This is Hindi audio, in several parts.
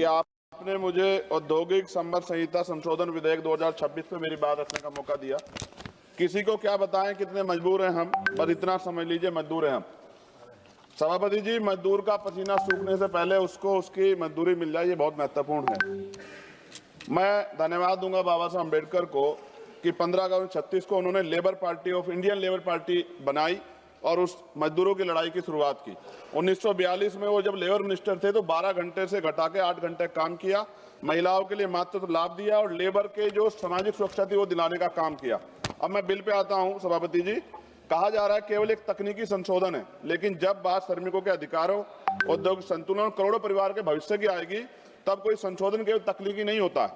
आपने मुझे औद्योगिक संबंध संहिता संशोधन विधेयक 2026 पे मेरी बात रखने का मौका दिया। किसी को क्या बताएं कितने मजबूर हैं हम, बस इतना समझ लीजिए मजदूर हैं हम। सभापति जी, मजदूर का पसीना सूखने से पहले उसको उसकी मजदूरी मिल जाए, ये बहुत महत्वपूर्ण है। मैं धन्यवाद दूंगा बाबा साहब अम्बेडकर को कि 15 अगस्त 36 को उन्होंने labour party of Indian labour party बनाई और उस मजदूरों की लड़ाई की शुरुआत की। 1942 में वो जब लेबर मिनिस्टर थे तो 12 घंटे से घटा के 8 घंटे काम किया, महिलाओं के लिए मातृत्व लाभ दिया और लेबर के जो सामाजिक सुरक्षा थी वो दिलाने का काम किया। अब मैं बिल पे आता हूं। सभापति जी, कहा जा रहा है केवल एक तकनीकी संशोधन है, लेकिन जब बात श्रमिकों के अधिकारों, औद्योगिक संतुलन और करोड़ों परिवार के भविष्य की आएगी, तब कोई संशोधन केवल तकनीकी नहीं होता है,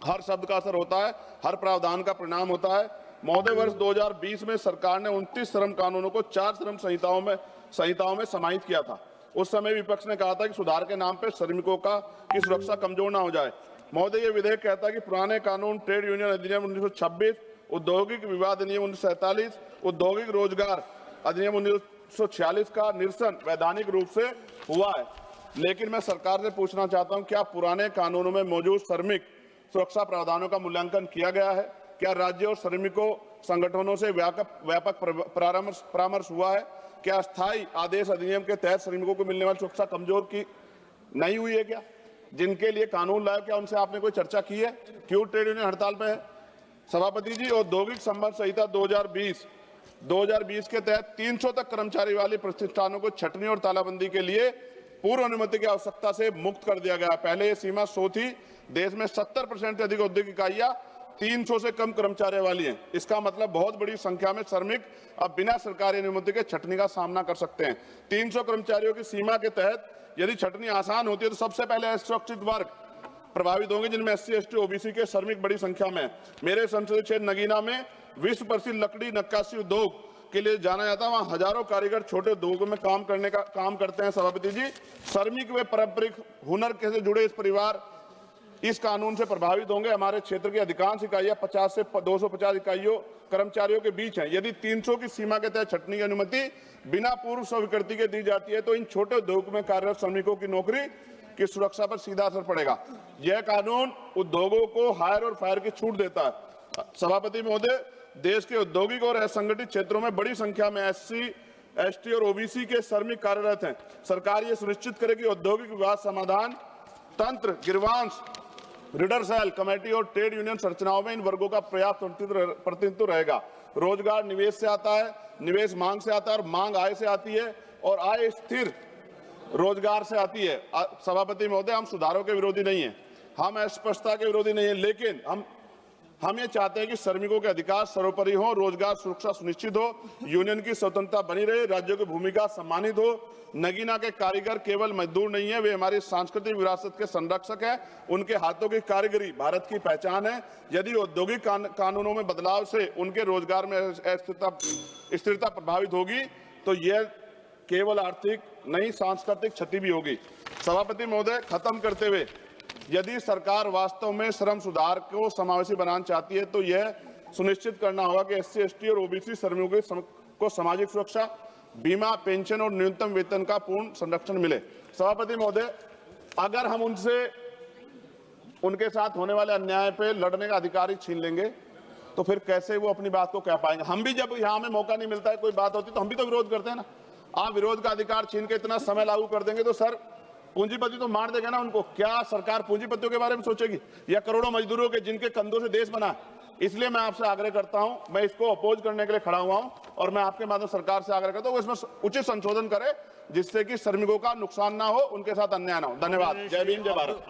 हर शब्द का असर होता है, हर प्रावधान का परिणाम होता है। महोदय, वर्ष 2020 में सरकार ने 29 श्रम कानूनों को 4 श्रम संहिताओं में समाहित किया था। उस समय विपक्ष ने कहा था कि सुधार के नाम पर श्रमिकों की सुरक्षा कमजोर ना हो जाए। महोदय, ये विधेयक कहता है कि पुराने कानून ट्रेड यूनियन अधिनियम 1926, औद्योगिक विवाद अधिनियम 1947, औद्योगिक रोजगार अधिनियम 1946 का निरसन वैधानिक रूप से हुआ है। लेकिन मैं सरकार से पूछना चाहता हूं, क्या पुराने कानूनों में मौजूद श्रमिक सुरक्षा प्रावधानों का मूल्यांकन किया गया है? क्या राज्य और श्रमिकों संगठनों से व्यापक परामर्श हुआ है? क्या स्थायी आदेश अधिनियम के तहत श्रमिकों को मिलने वाली सुरक्षा कमजोर की नहीं हुई है? क्या जिनके लिए कानून लाया, क्या उनसे आपने कोई चर्चा की है? क्यों ट्रेड यूनियन हड़ताल पे है? सभापति जी, औद्योगिक संबंध संहिता 2020 के तहत 300 तक कर्मचारी वाले प्रतिष्ठानों को छटनी और तालाबंदी के लिए पूर्व अनुमति की आवश्यकता से मुक्त कर दिया गया। पहले ये सीमा 100 थी। देश में 70% से अधिक औद्योगिक इकाइयां 300 से कम कर्मचारियों वाली हैं। इसका मतलब बहुत बड़ी संख्या में श्रमिक अब बिना सरकारी अनुमति के छटनी का सामना कर सकते हैं। 300 कर्मचारियों की सीमा के तहत यदि छटनी आसान होती है तो सबसे पहले असुरक्षित वर्ग प्रभावित होंगे, जिनमें SC, ST, OBC के श्रमिक बड़ी संख्या में। मेरे संसदीय क्षेत्र नगीना में विश्व प्रसिद्ध लकड़ी नक्काशी उद्योग के लिए जाना जाता है। वहां हजारों कारीगर छोटे उद्योगों में काम करते हैं। सभापति जी, श्रमिक व पारंपरिक हुनर से जुड़े इस परिवार इस कानून से प्रभावित होंगे। हमारे क्षेत्र की अधिकांश इकाइयां 50 से 250 इकाइयों कर्मचारियों के बीच हैं। यदि 300 की सीमा के तहत छटनी की अनुमति बिना पूर्व स्वीकृति के दी जाती है तो इन छोटे उद्योग में कार्यरत श्रमिकों की नौकरी की सुरक्षा पर सीधा असर पड़ेगा। यह कानून उद्योगों को हायर और फायर की छूट देता है। सभापति महोदय, देश के औद्योगिक और असंगठित क्षेत्रों में बड़ी संख्या में SC, ST और OBC के श्रमिक कार्यरत हैं। सरकार ये सुनिश्चित करे कि औद्योगिक विवाद समाधान तंत्र, गिरवांश, रीडर सेल, कमेटी और ट्रेड यूनियन संरचनाओं में इन वर्गों का पर्याप्त प्रतिनिधित्व रहेगा। रोजगार निवेश से आता है, निवेश मांग से आता है और मांग आय से आती है और आय स्थिर रोजगार से आती है। सभापति महोदय, हम सुधारों के विरोधी नहीं हैं, हम अस्पष्टता के विरोधी नहीं है, लेकिन हम ये चाहते हैं कि श्रमिकों के अधिकार सर्वोपरि हो, रोजगार सुरक्षा सुनिश्चित हो, यूनियन की स्वतंत्रता बनी रहे, राज्यों की भूमिका सम्मानित हो। नगीना के कारीगर केवल मजदूर नहीं है, वे हमारी सांस्कृतिक विरासत के संरक्षक हैं। उनके हाथों की कारीगरी भारत की पहचान है। यदि औद्योगिक कानूनों में बदलाव से उनके रोजगार में स्थिरता प्रभावित होगी तो यह केवल आर्थिक नहीं, सांस्कृतिक क्षति भी होगी। सभापति महोदय, खत्म करते हुए, यदि सरकार वास्तव में श्रम सुधार को समावेशी बनाना चाहती है तो यह सुनिश्चित करना होगा कि SC, ST और OBC श्रमिकों को सामाजिक सुरक्षा, बीमा, पेंशन और न्यूनतम वेतन का पूर्ण संरक्षण मिले। सभापति महोदय, अगर हम उनके साथ होने वाले अन्याय पे लड़ने का अधिकार ही छीन लेंगे तो फिर कैसे वो अपनी बात को कह पाएंगे? हम भी जब यहाँ हमें मौका नहीं मिलता है, कोई बात होती तो हम भी तो विरोध करते हैं ना। आप विरोध का अधिकार छीन के इतना समय लागू कर देंगे तो सर पूंजीपति तो मार देगा ना उनको। क्या सरकार पूंजीपतियों के बारे में सोचेगी या करोड़ों मजदूरों के जिनके कंधों से देश बना? इसलिए मैं आपसे आग्रह करता हूं, मैं इसको अपोज करने के लिए खड़ा हुआ हूं और मैं आपके माध्यम सरकार से आग्रह करता हूं इसमें उचित संशोधन करे जिससे कि श्रमिकों का नुकसान ना हो, उनके साथ अन्याय ना हो। धन्यवाद। जय भीम, जय भारत।